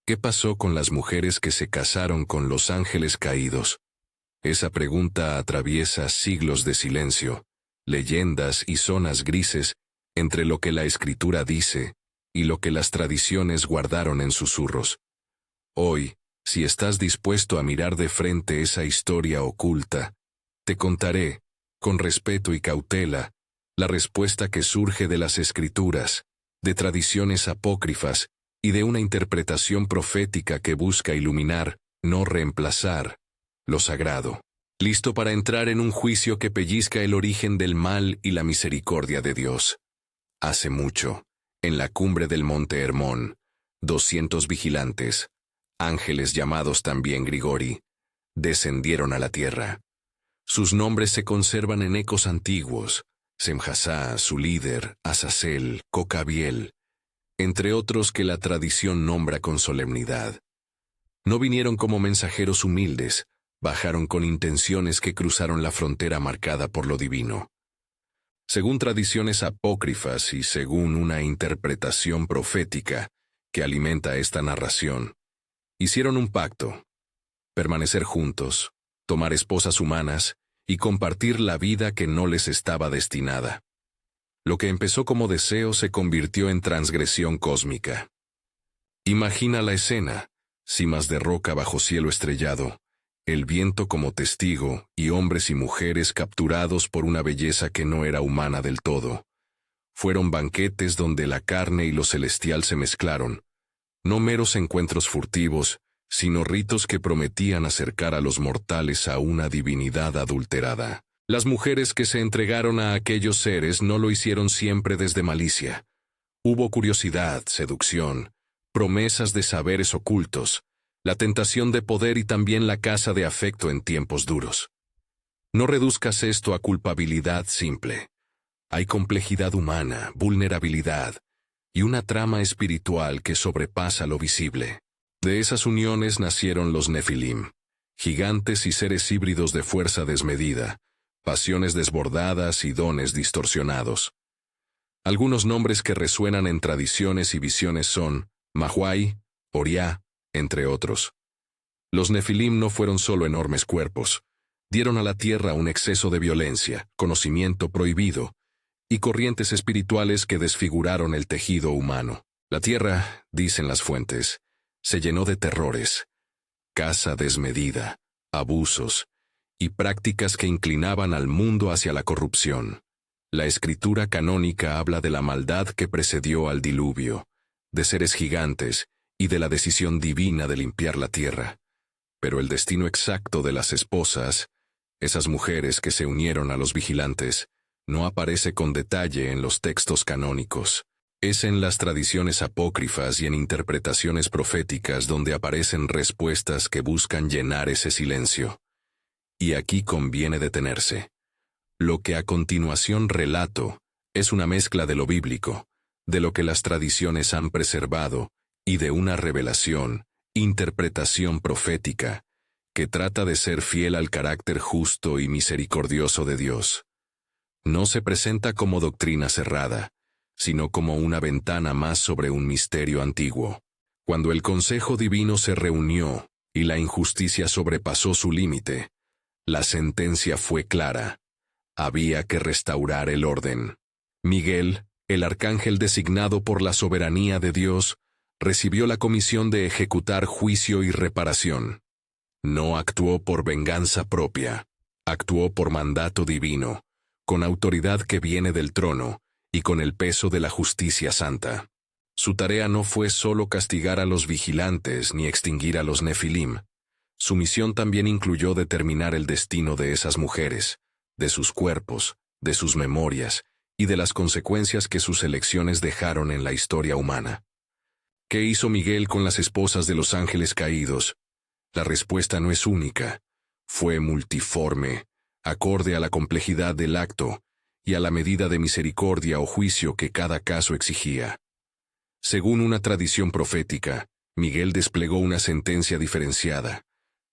¿Qué pasó con las mujeres que se casaron con los ángeles caídos? Esa pregunta atraviesa siglos de silencio, leyendas y zonas grises entre lo que la Escritura dice y lo que las tradiciones guardaron en susurros. Hoy, si estás dispuesto a mirar de frente esa historia oculta, te contaré, con respeto y cautela, la respuesta que surge de las Escrituras, de tradiciones apócrifas y de una interpretación profética que busca iluminar, no reemplazar, lo sagrado. Listo para entrar en un juicio que pellizca el origen del mal y la misericordia de Dios. Hace mucho, en la cumbre del monte Hermón, 200 vigilantes, ángeles llamados también Grigori, descendieron a la tierra. Sus nombres se conservan en ecos antiguos: Semjasá, su líder, Azazel, Cocabiel, entre otros que la tradición nombra con solemnidad. No vinieron como mensajeros humildes, bajaron con intenciones que cruzaron la frontera marcada por lo divino. Según tradiciones apócrifas y según una interpretación profética que alimenta esta narración, hicieron un pacto: permanecer juntos, tomar esposas humanas y compartir la vida que no les estaba destinada. Lo que empezó como deseo se convirtió en transgresión cósmica. Imagina la escena: cimas de roca bajo cielo estrellado, el viento como testigo y hombres y mujeres capturados por una belleza que no era humana del todo. Fueron banquetes donde la carne y lo celestial se mezclaron, no meros encuentros furtivos, sino ritos que prometían acercar a los mortales a una divinidad adulterada. Las mujeres que se entregaron a aquellos seres no lo hicieron siempre desde malicia. Hubo curiosidad, seducción, promesas de saberes ocultos, la tentación de poder y también la caza de afecto en tiempos duros. No reduzcas esto a culpabilidad simple. Hay complejidad humana, vulnerabilidad y una trama espiritual que sobrepasa lo visible. De esas uniones nacieron los Nefilim, gigantes y seres híbridos de fuerza desmedida, pasiones desbordadas y dones distorsionados. Algunos nombres que resuenan en tradiciones y visiones son Mahuai, Oriá, entre otros. Los Nefilim no fueron solo enormes cuerpos, dieron a la tierra un exceso de violencia, conocimiento prohibido y corrientes espirituales que desfiguraron el tejido humano. La tierra, dicen las fuentes, se llenó de terrores, caza desmedida, abusos y prácticas que inclinaban al mundo hacia la corrupción. La escritura canónica habla de la maldad que precedió al diluvio, de seres gigantes y de la decisión divina de limpiar la tierra. Pero el destino exacto de las esposas, esas mujeres que se unieron a los vigilantes, no aparece con detalle en los textos canónicos. Es en las tradiciones apócrifas y en interpretaciones proféticas donde aparecen respuestas que buscan llenar ese silencio. Y aquí conviene detenerse. Lo que a continuación relato es una mezcla de lo bíblico, de lo que las tradiciones han preservado y de una revelación, interpretación profética, que trata de ser fiel al carácter justo y misericordioso de Dios. No se presenta como doctrina cerrada, sino como una ventana más sobre un misterio antiguo. Cuando el consejo divino se reunió y la injusticia sobrepasó su límite, la sentencia fue clara: había que restaurar el orden. Miguel, el arcángel designado por la soberanía de Dios, recibió la comisión de ejecutar juicio y reparación. No actuó por venganza propia, actuó por mandato divino, con autoridad que viene del trono y con el peso de la justicia santa. Su tarea no fue solo castigar a los vigilantes ni extinguir a los Nefilim. Su misión también incluyó determinar el destino de esas mujeres, de sus cuerpos, de sus memorias y de las consecuencias que sus elecciones dejaron en la historia humana. ¿Qué hizo Miguel con las esposas de los ángeles caídos? La respuesta no es única. Fue multiforme, acorde a la complejidad del acto y a la medida de misericordia o juicio que cada caso exigía. Según una tradición profética, Miguel desplegó una sentencia diferenciada.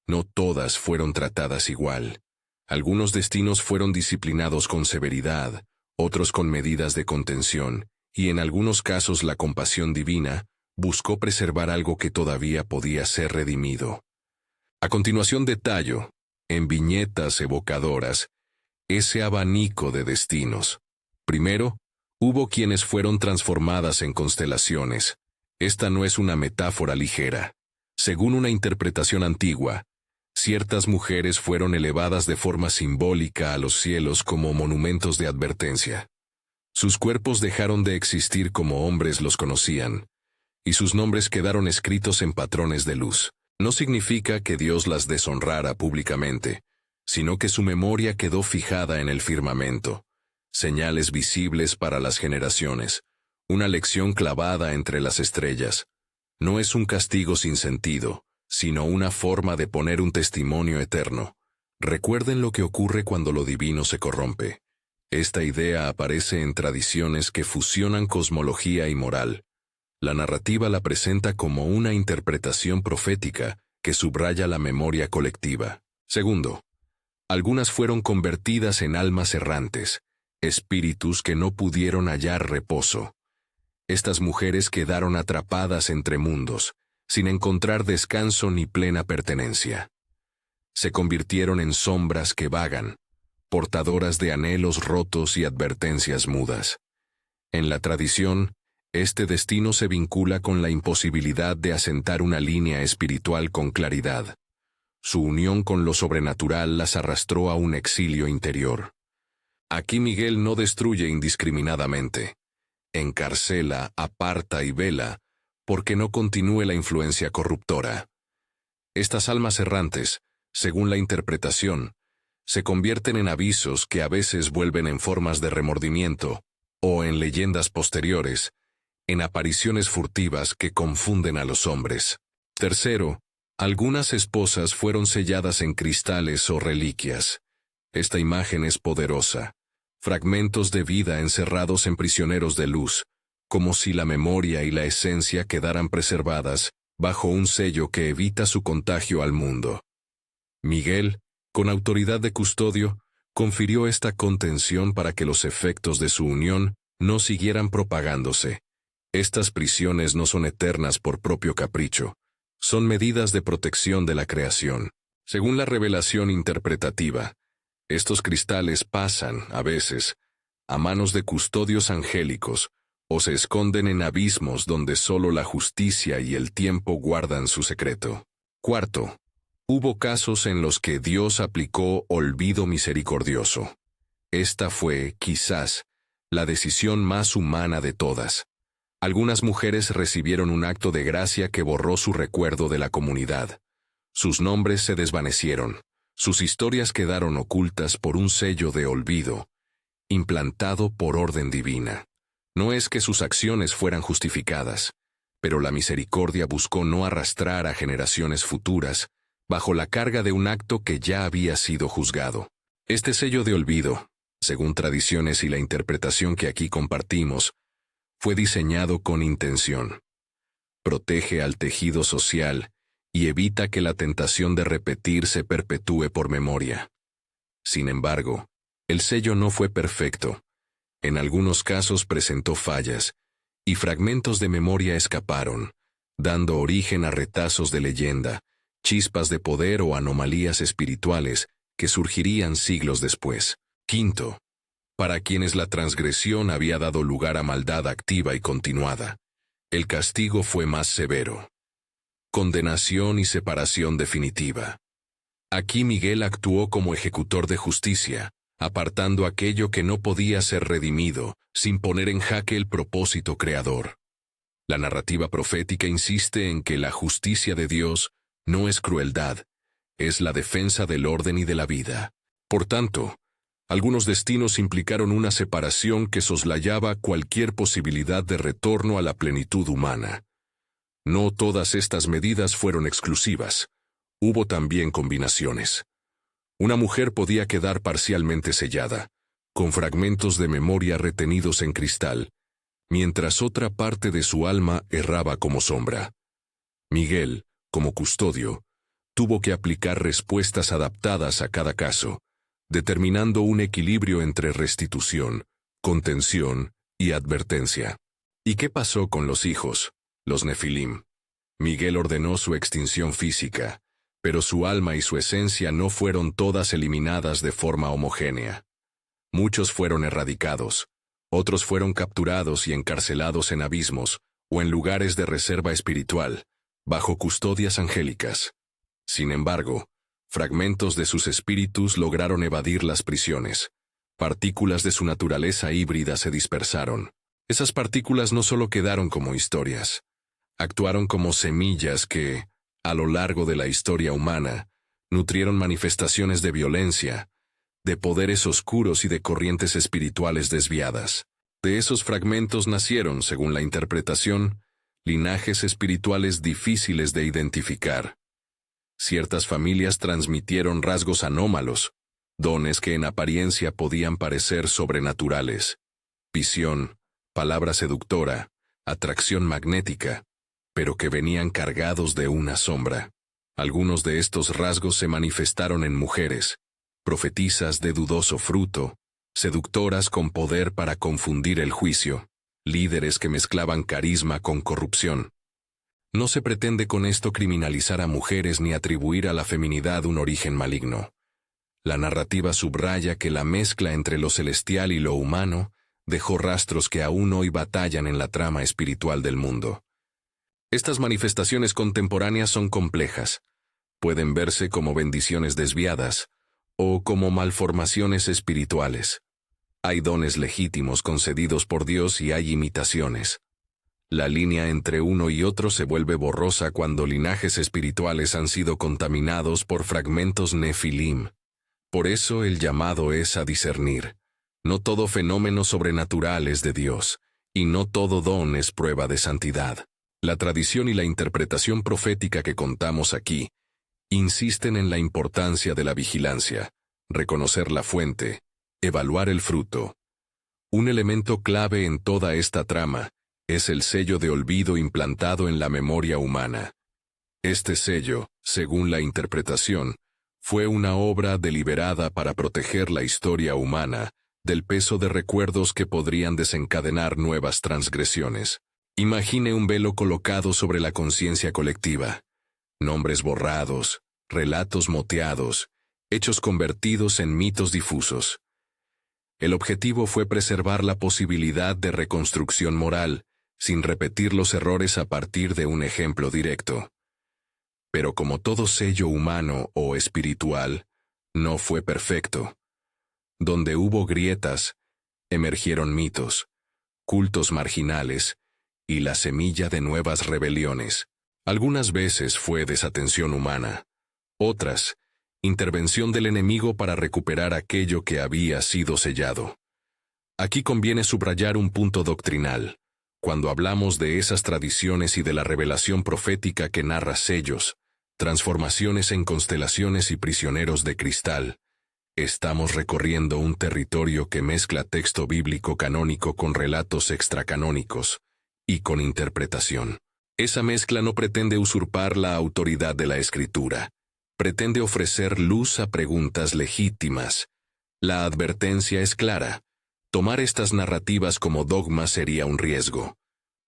No todas fueron tratadas igual. Algunos destinos fueron disciplinados con severidad, otros con medidas de contención, y en algunos casos la compasión divina buscó preservar algo que todavía podía ser redimido. A continuación detallo, en viñetas evocadoras, ese abanico de destinos. Primero, hubo quienes fueron transformadas en constelaciones. Esta no es una metáfora ligera. Según una interpretación antigua, ciertas mujeres fueron elevadas de forma simbólica a los cielos como monumentos de advertencia. Sus cuerpos dejaron de existir como hombres los conocían, y sus nombres quedaron escritos en patrones de luz. No significa que Dios las deshonrara públicamente, sino que su memoria quedó fijada en el firmamento, señales visibles para las generaciones, una lección clavada entre las estrellas. No es un castigo sin sentido, sino una forma de poner un testimonio eterno. Recuerden lo que ocurre cuando lo divino se corrompe. Esta idea aparece en tradiciones que fusionan cosmología y moral. La narrativa la presenta como una interpretación profética que subraya la memoria colectiva. Segundo, algunas fueron convertidas en almas errantes, espíritus que no pudieron hallar reposo. Estas mujeres quedaron atrapadas entre mundos, sin encontrar descanso ni plena pertenencia. Se convirtieron en sombras que vagan, portadoras de anhelos rotos y advertencias mudas. En la tradición, este destino se vincula con la imposibilidad de asentar una línea espiritual con claridad. Su unión con lo sobrenatural las arrastró a un exilio interior. Aquí Miguel no destruye indiscriminadamente. Encarcela, aparta y vela, porque no continúe la influencia corruptora. Estas almas errantes, según la interpretación, se convierten en avisos que a veces vuelven en formas de remordimiento, o en leyendas posteriores, en apariciones furtivas que confunden a los hombres. Tercero, algunas esposas fueron selladas en cristales o reliquias. Esta imagen es poderosa. Fragmentos de vida encerrados en prisioneros de luz, como si la memoria y la esencia quedaran preservadas bajo un sello que evita su contagio al mundo. Miguel, con autoridad de custodio, confirió esta contención para que los efectos de su unión no siguieran propagándose. Estas prisiones no son eternas por propio capricho, son medidas de protección de la creación. Según la revelación interpretativa, estos cristales pasan, a veces, a manos de custodios angélicos, o se esconden en abismos donde solo la justicia y el tiempo guardan su secreto. Cuarto, hubo casos en los que Dios aplicó olvido misericordioso. Esta fue, quizás, la decisión más humana de todas. Algunas mujeres recibieron un acto de gracia que borró su recuerdo de la comunidad. Sus nombres se desvanecieron. Sus historias quedaron ocultas por un sello de olvido, implantado por orden divina. No es que sus acciones fueran justificadas, pero la misericordia buscó no arrastrar a generaciones futuras bajo la carga de un acto que ya había sido juzgado. Este sello de olvido, según tradiciones y la interpretación que aquí compartimos, fue diseñado con intención. Protege al tejido social y evita que la tentación de repetir se perpetúe por memoria. Sin embargo, el sello no fue perfecto. En algunos casos presentó fallas, y fragmentos de memoria escaparon, dando origen a retazos de leyenda, chispas de poder o anomalías espirituales que surgirían siglos después. Quinto, para quienes la transgresión había dado lugar a maldad activa y continuada, el castigo fue más severo. Condenación y separación definitiva. Aquí Miguel actuó como ejecutor de justicia, apartando aquello que no podía ser redimido, sin poner en jaque el propósito creador. La narrativa profética insiste en que la justicia de Dios no es crueldad, es la defensa del orden y de la vida. Por tanto, algunos destinos implicaron una separación que soslayaba cualquier posibilidad de retorno a la plenitud humana. No todas estas medidas fueron exclusivas. Hubo también combinaciones. Una mujer podía quedar parcialmente sellada, con fragmentos de memoria retenidos en cristal, mientras otra parte de su alma erraba como sombra. Miguel, como custodio, tuvo que aplicar respuestas adaptadas a cada caso, determinando un equilibrio entre restitución, contención y advertencia. ¿Y qué pasó con los hijos? los Nefilim. Miguel ordenó su extinción física, pero su alma y su esencia no fueron todas eliminadas de forma homogénea. Muchos fueron erradicados, otros fueron capturados y encarcelados en abismos o en lugares de reserva espiritual, bajo custodias angélicas. Sin embargo, fragmentos de sus espíritus lograron evadir las prisiones. Partículas de su naturaleza híbrida se dispersaron. Esas partículas no solo quedaron como historias, actuaron como semillas que, a lo largo de la historia humana, nutrieron manifestaciones de violencia, de poderes oscuros y de corrientes espirituales desviadas. De esos fragmentos nacieron, según la interpretación, linajes espirituales difíciles de identificar. Ciertas familias transmitieron rasgos anómalos, dones que en apariencia podían parecer sobrenaturales. Visión, palabra seductora, atracción magnética, pero que venían cargados de una sombra. Algunos de estos rasgos se manifestaron en mujeres, profetisas de dudoso fruto, seductoras con poder para confundir el juicio, líderes que mezclaban carisma con corrupción. No se pretende con esto criminalizar a mujeres ni atribuir a la feminidad un origen maligno. La narrativa subraya que la mezcla entre lo celestial y lo humano dejó rastros que aún hoy batallan en la trama espiritual del mundo. Estas manifestaciones contemporáneas son complejas. Pueden verse como bendiciones desviadas o como malformaciones espirituales. Hay dones legítimos concedidos por Dios y hay imitaciones. La línea entre uno y otro se vuelve borrosa cuando linajes espirituales han sido contaminados por fragmentos nefilim. Por eso el llamado es a discernir. No todo fenómeno sobrenatural es de Dios, y no todo don es prueba de santidad. La tradición y la interpretación profética que contamos aquí insisten en la importancia de la vigilancia, reconocer la fuente, evaluar el fruto. Un elemento clave en toda esta trama es el sello de olvido implantado en la memoria humana. Este sello, según la interpretación, fue una obra deliberada para proteger la historia humana del peso de recuerdos que podrían desencadenar nuevas transgresiones. Imagine un velo colocado sobre la conciencia colectiva. Nombres borrados, relatos moteados, hechos convertidos en mitos difusos. El objetivo fue preservar la posibilidad de reconstrucción moral, sin repetir los errores a partir de un ejemplo directo. Pero como todo sello humano o espiritual, no fue perfecto. Donde hubo grietas, emergieron mitos, cultos marginales y la semilla de nuevas rebeliones. Algunas veces fue desatención humana, otras, intervención del enemigo para recuperar aquello que había sido sellado. Aquí conviene subrayar un punto doctrinal. Cuando hablamos de esas tradiciones y de la revelación profética que narra sellos, transformaciones en constelaciones y prisioneros de cristal, estamos recorriendo un territorio que mezcla texto bíblico canónico con relatos extracanónicos y con interpretación. Esa mezcla no pretende usurpar la autoridad de la Escritura, pretende ofrecer luz a preguntas legítimas. La advertencia es clara. Tomar estas narrativas como dogma sería un riesgo.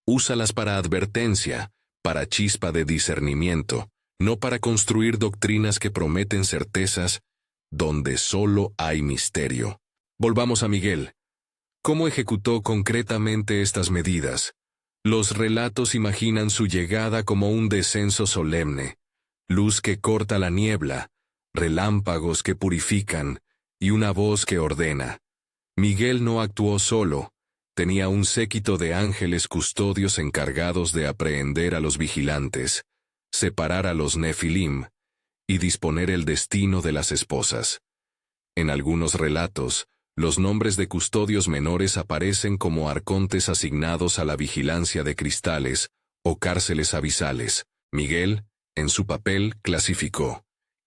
Úsalas para advertencia, para chispa de discernimiento, no para construir doctrinas que prometen certezas donde solo hay misterio. Volvamos a Miguel. ¿Cómo ejecutó concretamente estas medidas? Los relatos imaginan su llegada como un descenso solemne, luz que corta la niebla, relámpagos que purifican y una voz que ordena. Miguel no actuó solo, tenía un séquito de ángeles custodios encargados de aprehender a los vigilantes, separar a los nefilim y disponer el destino de las esposas. En algunos relatos, los nombres de custodios menores aparecen como arcontes asignados a la vigilancia de cristales o cárceles abisales. Miguel, en su papel, clasificó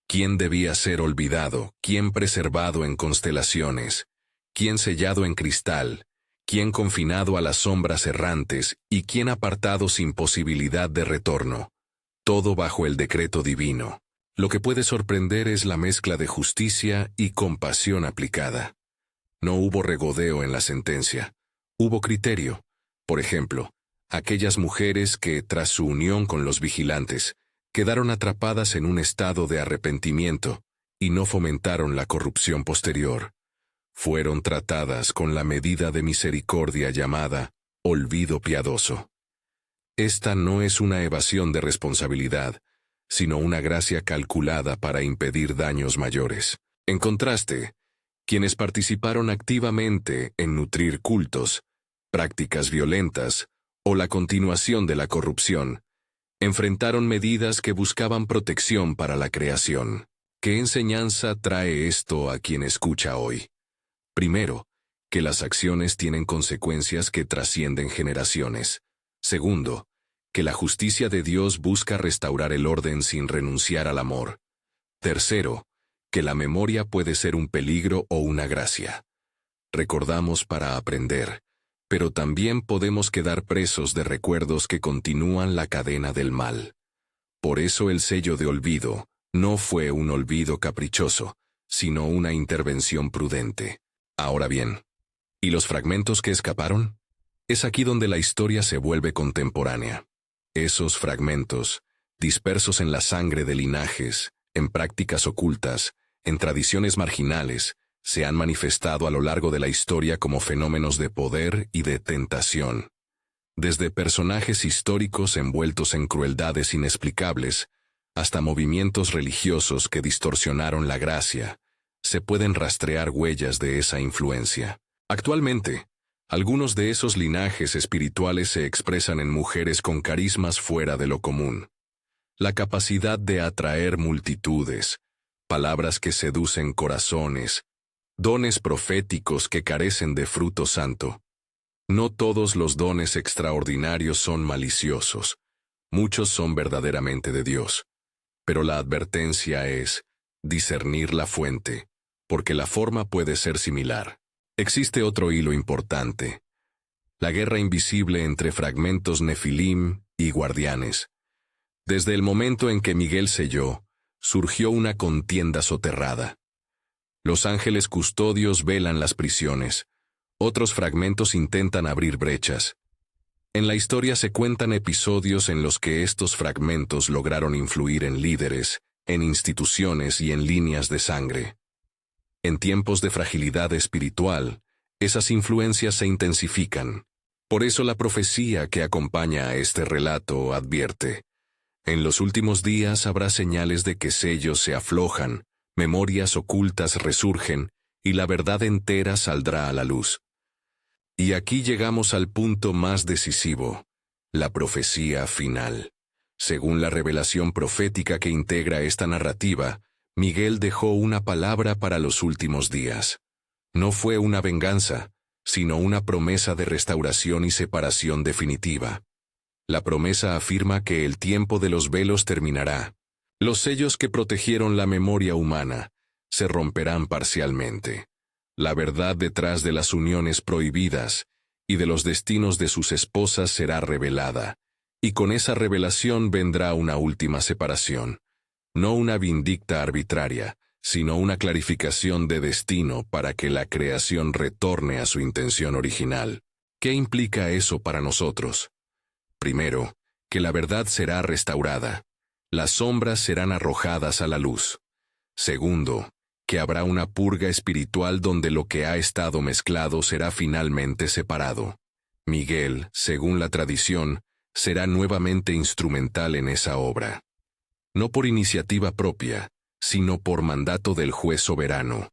quién debía ser olvidado, quién preservado en constelaciones, quién sellado en cristal, quién confinado a las sombras errantes y quién apartado sin posibilidad de retorno. Todo bajo el decreto divino. Lo que puede sorprender es la mezcla de justicia y compasión aplicada. No hubo regodeo en la sentencia. Hubo criterio. Por ejemplo, aquellas mujeres que, tras su unión con los vigilantes, quedaron atrapadas en un estado de arrepentimiento y no fomentaron la corrupción posterior. Fueron tratadas con la medida de misericordia llamada olvido piadoso. Esta no es una evasión de responsabilidad, sino una gracia calculada para impedir daños mayores. En contraste, quienes participaron activamente en nutrir cultos, prácticas violentas o la continuación de la corrupción, enfrentaron medidas que buscaban protección para la creación. ¿Qué enseñanza trae esto a quien escucha hoy? Primero, que las acciones tienen consecuencias que trascienden generaciones. Segundo, que la justicia de Dios busca restaurar el orden sin renunciar al amor. Tercero, que la memoria puede ser un peligro o una gracia. Recordamos para aprender, pero también podemos quedar presos de recuerdos que continúan la cadena del mal. Por eso el sello de olvido no fue un olvido caprichoso, sino una intervención prudente. Ahora bien, ¿y los fragmentos que escaparon? Es aquí donde la historia se vuelve contemporánea. Esos fragmentos, dispersos en la sangre de linajes, en prácticas ocultas, en tradiciones marginales, se han manifestado a lo largo de la historia como fenómenos de poder y de tentación. Desde personajes históricos envueltos en crueldades inexplicables, hasta movimientos religiosos que distorsionaron la gracia, se pueden rastrear huellas de esa influencia. Actualmente, algunos de esos linajes espirituales se expresan en mujeres con carismas fuera de lo común. La capacidad de atraer multitudes, palabras que seducen corazones, dones proféticos que carecen de fruto santo. No todos los dones extraordinarios son maliciosos, muchos son verdaderamente de Dios. Pero la advertencia es discernir la fuente, porque la forma puede ser similar. Existe otro hilo importante: la guerra invisible entre fragmentos nefilim y guardianes. Desde el momento en que Miguel selló, surgió una contienda soterrada. Los ángeles custodios velan las prisiones, otros fragmentos intentan abrir brechas. En la historia se cuentan episodios en los que estos fragmentos lograron influir en líderes, en instituciones y en líneas de sangre. En tiempos de fragilidad espiritual, esas influencias se intensifican. Por eso la profecía que acompaña a este relato advierte: en los últimos días habrá señales de que sellos se aflojan, memorias ocultas resurgen, y la verdad entera saldrá a la luz. Y aquí llegamos al punto más decisivo: la profecía final. Según la revelación profética que integra esta narrativa, Miguel dejó una palabra para los últimos días. No fue una venganza, sino una promesa de restauración y separación definitiva. La promesa afirma que el tiempo de los velos terminará. Los sellos que protegieron la memoria humana se romperán parcialmente. La verdad detrás de las uniones prohibidas y de los destinos de sus esposas será revelada, y con esa revelación vendrá una última separación. No una vindicta arbitraria, sino una clarificación de destino para que la creación retorne a su intención original. ¿Qué implica eso para nosotros? Primero, que la verdad será restaurada. Las sombras serán arrojadas a la luz. Segundo, que habrá una purga espiritual donde lo que ha estado mezclado será finalmente separado. Miguel, según la tradición, será nuevamente instrumental en esa obra. No por iniciativa propia, sino por mandato del juez soberano.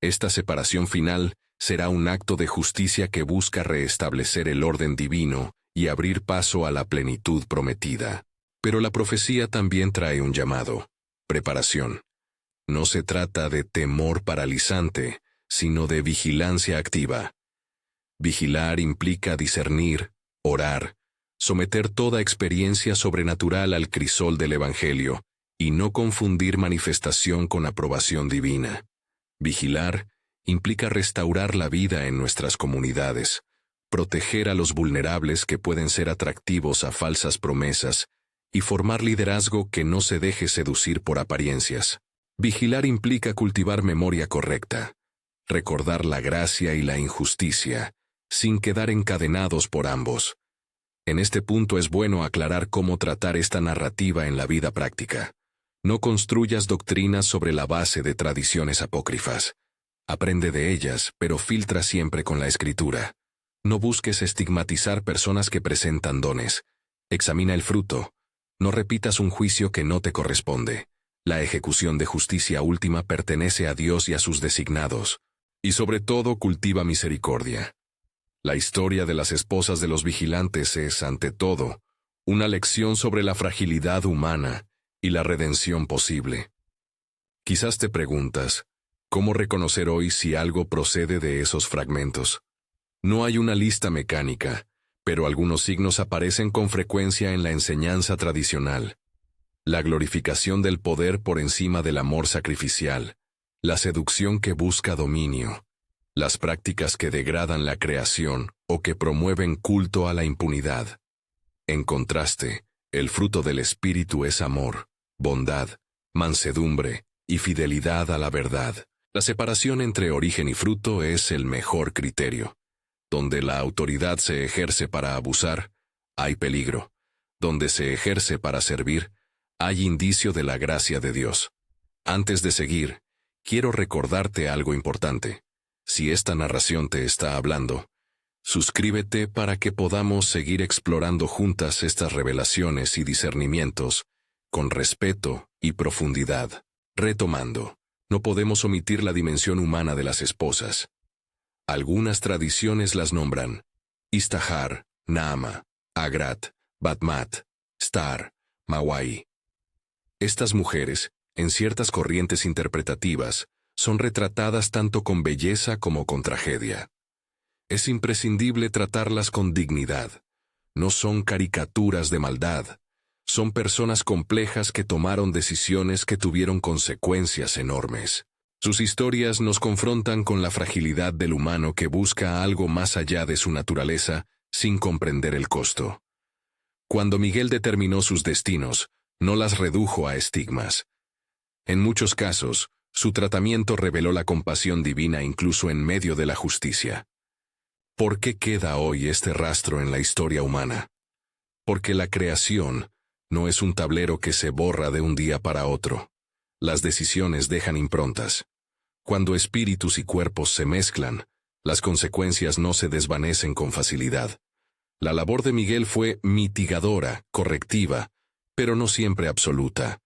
Esta separación final será un acto de justicia que busca restablecer el orden divino y abrir paso a la plenitud prometida. Pero la profecía también trae un llamado: preparación. No se trata de temor paralizante, sino de vigilancia activa. Vigilar implica discernir, orar, someter toda experiencia sobrenatural al crisol del Evangelio, y no confundir manifestación con aprobación divina. Vigilar implica restaurar la vida en nuestras comunidades, proteger a los vulnerables que pueden ser atractivos a falsas promesas, y formar liderazgo que no se deje seducir por apariencias. Vigilar implica cultivar memoria correcta, recordar la gracia y la injusticia, sin quedar encadenados por ambos. En este punto es bueno aclarar cómo tratar esta narrativa en la vida práctica. No construyas doctrinas sobre la base de tradiciones apócrifas. Aprende de ellas, pero filtra siempre con la Escritura. No busques estigmatizar personas que presentan dones. Examina el fruto. No repitas un juicio que no te corresponde. La ejecución de justicia última pertenece a Dios y a sus designados. Y sobre todo cultiva misericordia. La historia de las esposas de los vigilantes es, ante todo, una lección sobre la fragilidad humana y la redención posible. Quizás te preguntas, ¿cómo reconocer hoy si algo procede de esos fragmentos? No hay una lista mecánica, pero algunos signos aparecen con frecuencia en la enseñanza tradicional. La glorificación del poder por encima del amor sacrificial, la seducción que busca dominio, las prácticas que degradan la creación o que promueven culto a la impunidad. En contraste, el fruto del Espíritu es amor, bondad, mansedumbre y fidelidad a la verdad. La separación entre origen y fruto es el mejor criterio. Donde la autoridad se ejerce para abusar, hay peligro. Donde se ejerce para servir, hay indicio de la gracia de Dios. Antes de seguir, quiero recordarte algo importante. Si esta narración te está hablando, suscríbete para que podamos seguir explorando juntas estas revelaciones y discernimientos, con respeto y profundidad. Retomando, no podemos omitir la dimensión humana de las esposas. Algunas tradiciones las nombran Istahar, Naama, Agrat, Batmat, Star, Mawai. Estas mujeres, en ciertas corrientes interpretativas, son retratadas tanto con belleza como con tragedia. Es imprescindible tratarlas con dignidad. No son caricaturas de maldad. Son personas complejas que tomaron decisiones que tuvieron consecuencias enormes. Sus historias nos confrontan con la fragilidad del humano que busca algo más allá de su naturaleza sin comprender el costo. Cuando Miguel determinó sus destinos, no las redujo a estigmas. En muchos casos, su tratamiento reveló la compasión divina incluso en medio de la justicia. ¿Por qué queda hoy este rastro en la historia humana? Porque la creación no es un tablero que se borra de un día para otro. Las decisiones dejan improntas. Cuando espíritus y cuerpos se mezclan, las consecuencias no se desvanecen con facilidad. La labor de Miguel fue mitigadora, correctiva, pero no siempre absoluta.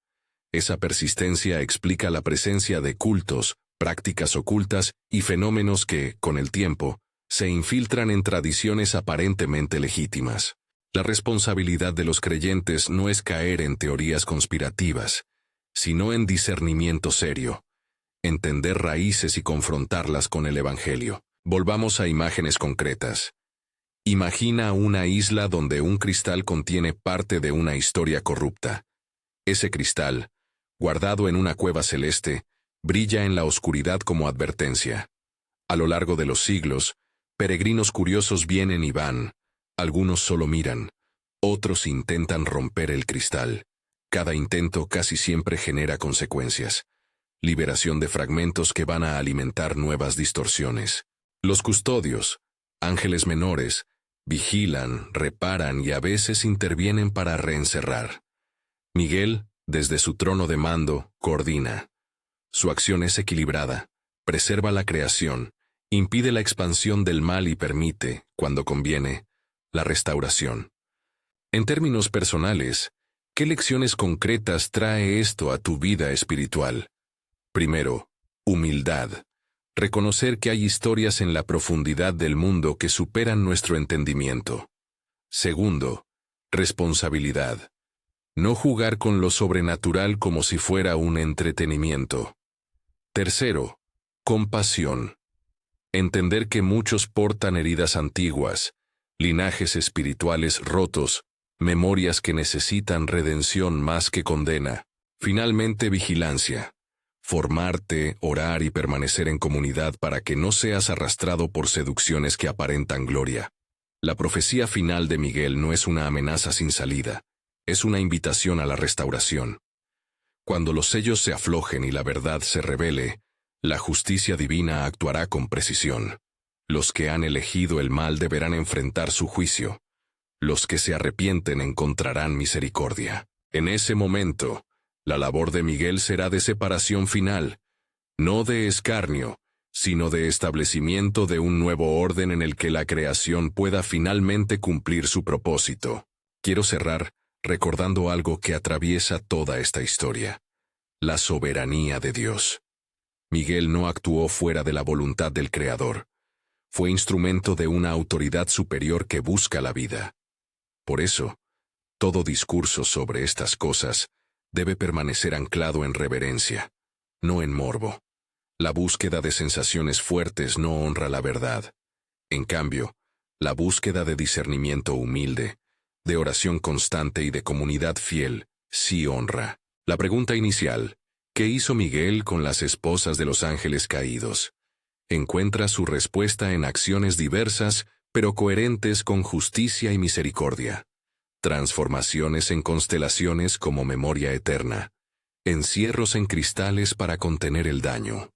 Esa persistencia explica la presencia de cultos, prácticas ocultas y fenómenos que, con el tiempo, se infiltran en tradiciones aparentemente legítimas. La responsabilidad de los creyentes no es caer en teorías conspirativas, sino en discernimiento serio, entender raíces y confrontarlas con el Evangelio. Volvamos a imágenes concretas. Imagina una isla donde un cristal contiene parte de una historia corrupta. Ese cristal, guardado en una cueva celeste, brilla en la oscuridad como advertencia. A lo largo de los siglos, peregrinos curiosos vienen y van. Algunos solo miran, otros intentan romper el cristal. Cada intento casi siempre genera consecuencias. Liberación de fragmentos que van a alimentar nuevas distorsiones. Los custodios, ángeles menores, vigilan, reparan y a veces intervienen para reencerrar. Miguel, desde su trono de mando, coordina. Su acción es equilibrada, preserva la creación, impide la expansión del mal y permite, cuando conviene, la restauración. En términos personales, ¿qué lecciones concretas trae esto a tu vida espiritual? Primero, humildad. Reconocer que hay historias en la profundidad del mundo que superan nuestro entendimiento. Segundo, responsabilidad. No jugar con lo sobrenatural como si fuera un entretenimiento. Tercero, compasión. Entender que muchos portan heridas antiguas, linajes espirituales rotos, memorias que necesitan redención más que condena. Finalmente, vigilancia. Formarte, orar y permanecer en comunidad para que no seas arrastrado por seducciones que aparentan gloria. La profecía final de Miguel no es una amenaza sin salida, es una invitación a la restauración. Cuando los sellos se aflojen y la verdad se revele, la justicia divina actuará con precisión. Los que han elegido el mal deberán enfrentar su juicio. Los que se arrepienten encontrarán misericordia. En ese momento, la labor de Miguel será de separación final, no de escarnio, sino de establecimiento de un nuevo orden en el que la creación pueda finalmente cumplir su propósito. Quiero cerrar recordando algo que atraviesa toda esta historia: la soberanía de Dios. Miguel no actuó fuera de la voluntad del Creador. Fue instrumento de una autoridad superior que busca la vida. Por eso, todo discurso sobre estas cosas debe permanecer anclado en reverencia, no en morbo. La búsqueda de sensaciones fuertes no honra la verdad. En cambio, la búsqueda de discernimiento humilde, de oración constante y de comunidad fiel, sí honra. La pregunta inicial: ¿qué hizo Miguel con las esposas de los ángeles caídos? Encuentra su respuesta en acciones diversas, pero coherentes con justicia y misericordia. Transformaciones en constelaciones como memoria eterna. Encierros en cristales para contener el daño.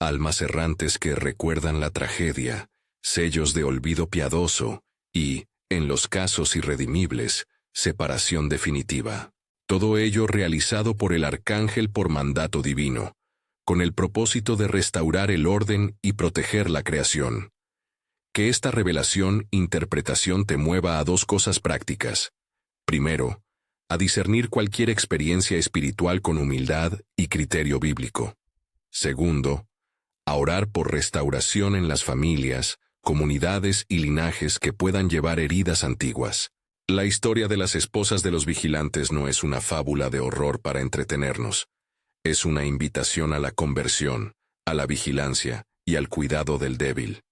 Almas errantes que recuerdan la tragedia. Sellos de olvido piadoso. Y, en los casos irredimibles, separación definitiva. Todo ello realizado por el arcángel por mandato divino, con el propósito de restaurar el orden y proteger la creación. Que esta interpretación te mueva a dos cosas prácticas. Primero, a discernir cualquier experiencia espiritual con humildad y criterio bíblico. Segundo, a orar por restauración en las familias, comunidades y linajes que puedan llevar heridas antiguas. La historia de las esposas de los vigilantes no es una fábula de horror para entretenernos. Es una invitación a la conversión, a la vigilancia y al cuidado del débil.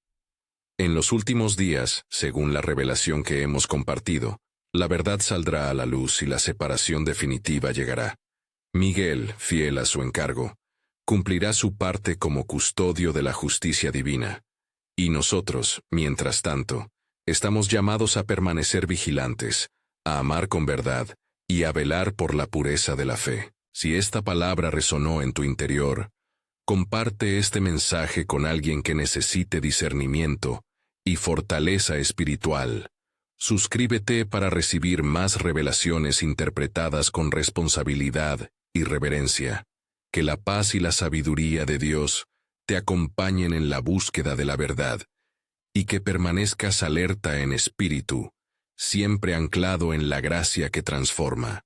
En los últimos días, según la revelación que hemos compartido, la verdad saldrá a la luz y la separación definitiva llegará. Miguel, fiel a su encargo, cumplirá su parte como custodio de la justicia divina. Y nosotros, mientras tanto, estamos llamados a permanecer vigilantes, a amar con verdad y a velar por la pureza de la fe. Si esta palabra resonó en tu interior, comparte este mensaje con alguien que necesite discernimiento y fortaleza espiritual. Suscríbete para recibir más revelaciones interpretadas con responsabilidad y reverencia. Que la paz y la sabiduría de Dios te acompañen en la búsqueda de la verdad, y que permanezcas alerta en espíritu, siempre anclado en la gracia que transforma.